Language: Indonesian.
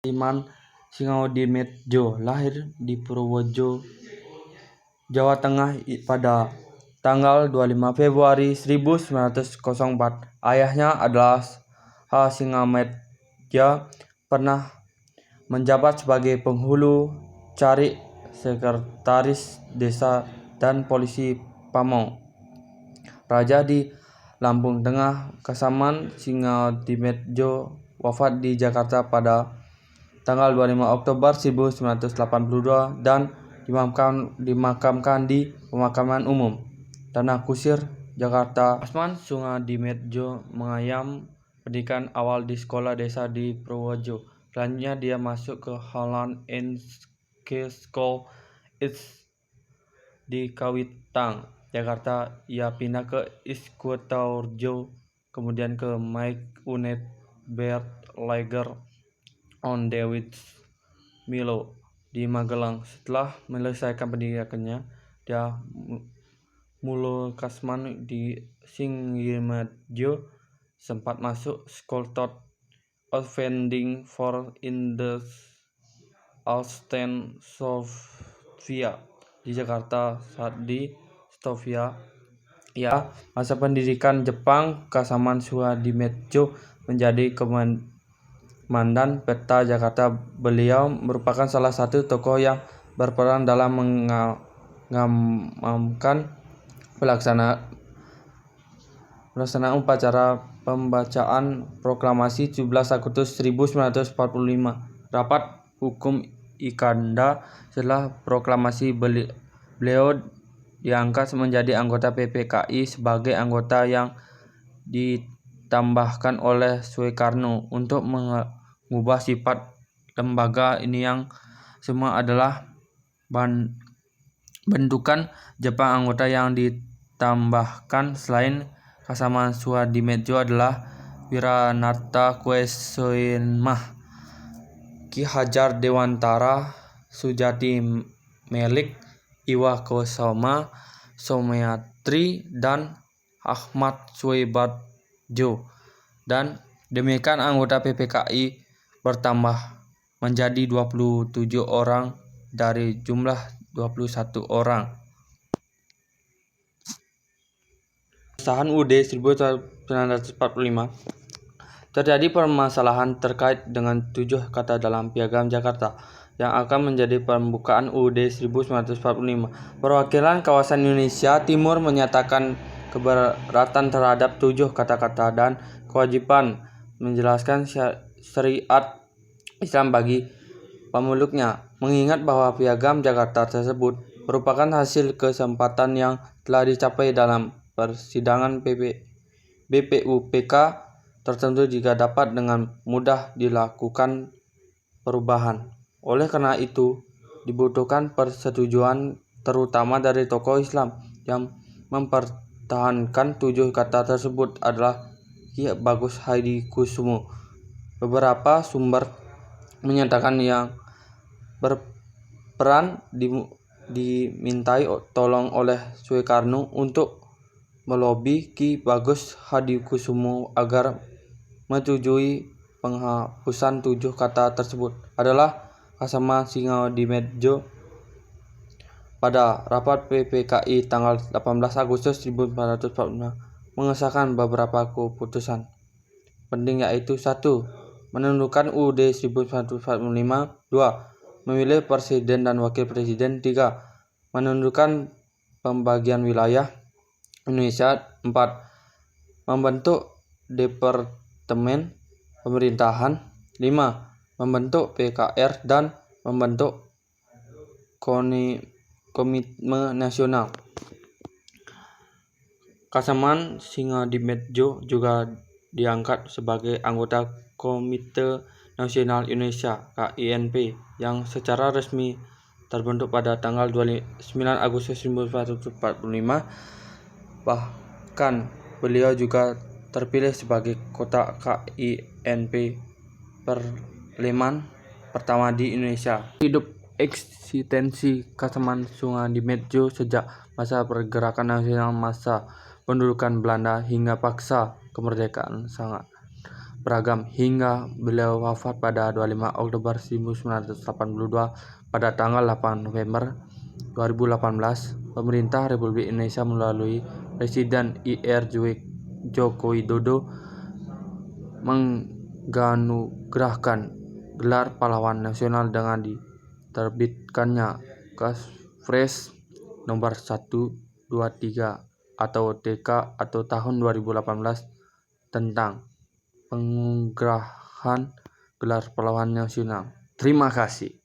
Iman Singaudimedjo lahir di Purworejo, Jawa Tengah pada tanggal 25 Februari 1904. Ayahnya adalah H. Singamedja, pernah menjabat sebagai penghulu, carik, sekretaris desa, dan polisi pamong Raja di Lampung Tengah. Kasaman Singaudimedjo wafat di Jakarta pada tanggal 25 Oktober 1982 dan dimakamkan di Pemakaman Umum Tanah Kusir, Jakarta. Asman Singaudimedjo mengayam pendidikan awal di sekolah desa di Purworejo. Selanjutnya dia masuk ke Holland Engelske School di Kawitang, Jakarta. Ia pindah ke Iskutorjo, kemudian ke Mike Unet Bert Lager on Dewitz Milo di Magelang. Setelah menyelesaikan pendidikannya, dia Kasman di Singaudimedjo sempat masuk Schooltot Outstanding for in the Austin Sofia di Jakarta. Saat di Sofia, masa pendidikan Jepang, Kasaman Singaudimedjo menjadi komandan peta Jakarta. Beliau merupakan salah satu tokoh yang berperan dalam mengamankan pelaksanaan upacara pembacaan proklamasi 17 Agustus 1945. Rapat hukum Ikanda. Setelah proklamasi, beliau diangkat menjadi anggota PPKI sebagai anggota yang ditambahkan oleh Soekarno untuk mengubah sifat lembaga ini yang semua adalah bentukan Jepang. Anggota yang ditambahkan selain Kasaman Singaudimedjo adalah Wiranata Quesoenmah, Ki Hajar Dewantara, Sujati Melik, Iwa Kusuma, Soemeatri, dan Ahmad Soebardjo. Dan demikian anggota PPKI bertambah menjadi 27 orang dari jumlah 21 orang. Pengesahan UUD 1945. Terjadi permasalahan terkait dengan 7 kata dalam Piagam Jakarta yang akan menjadi pembukaan UUD 1945. Perwakilan kawasan Indonesia Timur menyatakan keberatan terhadap 7 kata-kata dan kewajiban menjelaskan syariat Islam bagi pemeluknya, mengingat bahwa Piagam Jakarta tersebut merupakan hasil kesepakatan yang telah dicapai dalam persidangan BPUPK tertentu jika dapat dengan mudah dilakukan perubahan. Oleh karena itu, dibutuhkan persetujuan terutama dari tokoh Islam. Yang mempertahankan 7 kata tersebut adalah Ki Bagus Hadikusumo. Beberapa sumber menyatakan yang berperan dimintai tolong oleh Soekarno untuk melobi Ki Bagus Hadikusumo agar menyetujui penghapusan 7 kata tersebut adalah Kasaman Singaudimedjo. Pada rapat PPKI tanggal 18 Agustus 1945 mengesahkan beberapa keputusan penting, yaitu 1. Menundukkan UUD 1945. 2. Memilih presiden dan wakil presiden. 3. Menundukkan pembagian wilayah Indonesia. 4. Membentuk Departemen Pemerintahan. 5. Membentuk PKR dan membentuk Komitmen Nasional. Kasaman Singaudimedjo juga diangkat sebagai anggota Komite Nasional Indonesia (KINP) yang secara resmi terbentuk pada tanggal 29 Agustus 1945. Bahkan beliau juga terpilih sebagai kota KINP Parlemen pertama di Indonesia. Hidup eksistensi Kasaman Singaudimedjo sejak masa pergerakan nasional, masa pendudukan Belanda hingga pasca kemerdekaan sangat beragam hingga beliau wafat pada 25 Oktober 1982 pada tanggal 8 November 2018. Pemerintah Republik Indonesia melalui Presiden IR Joko Widodo menganugerahkan gelar pahlawan nasional dengan diterbitkannya Kepres nomor 123 atau TK atau tahun 2018 tentang penganugerahan gelar pahlawan nasional. Terima kasih.